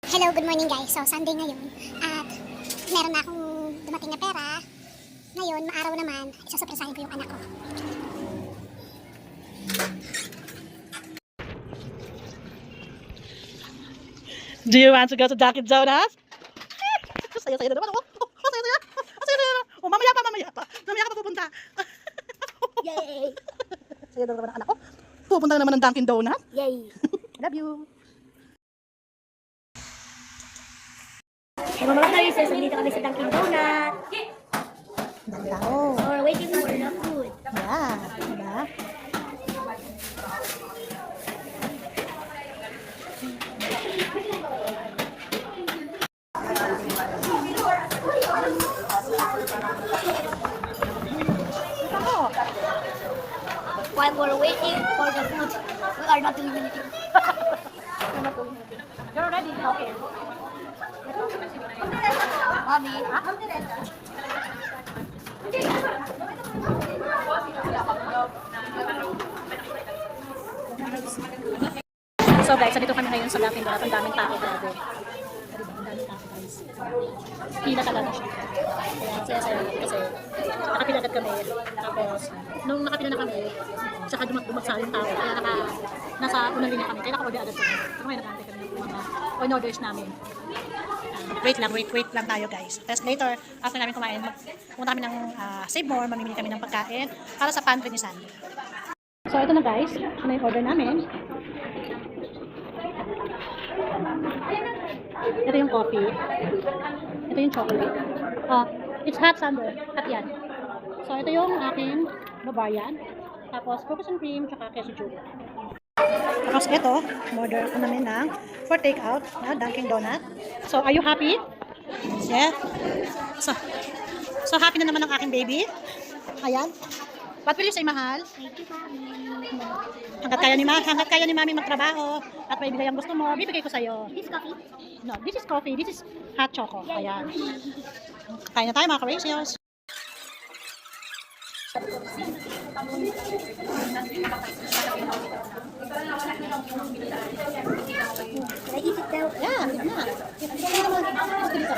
Hello, good morning guys. So, Sunday ngayon at meron na akong dumating na pera. Ngayon, maaraw naman, isasurpresahin ko yung anak ko. Do you want to go to Dunkin' Donuts? Saya-saya na naman ako. Saya-saya. Saya na naman. Mamaya pa. Mamaya ka pa pupunta. Yay! Saya na naman ang anak ko. Pupunta na naman ng Dunkin' Donuts. Yay! Love you. Hey mga ka-races, nandito kami sa Dunkin' Donut. Oh, So, we're waiting for the food. yeah. Diba? While we're waiting for the food, we are not doing anything. You're ready? Okay. Mommy, So guys, dito kami ngayon sa Dunkin' Donuts. Ang daming tao, grabe. Ang daming tao guys. Pila talaga siya. Kaya saya-saya kasi nakapila agad kami. Tapos, nung nakapila na kami, saka dumagsa yung tao. Kaya nasa unang linya kami. Kaya naka-order agad kami. Pero may nag-antay kami ng mga orders namin. Wait lang tayo guys. Tapos later, after namin kumain, pumunta kami ng Save More, mamimili kami ng pagkain para sa pantry ni Sandy. So ito na guys, ano yung order namin. Ito yung coffee. Ito yung chocolate. It's hot sundae. Hot yan. So ito yung aking Bavarian. Tapos cookies and cream, tsaka queso chew. Tapos ito, order ako namin ng for takeout na Dunkin' Donut. So are you happy? Yeah. So happy na naman ang aking baby. Ayan. What will you say, mahal? thank you, Mommy. Hanggat kaya ni Mami magtrabaho at may bigay ang gusto mo, bibigay ko sa'yo. This coffee? No, this is coffee. This is hot choco. Ayan. Kain na tayo mga ka-ratios. Can I eat it now? Yeah, eat na. Eat na naman. Gusto dito.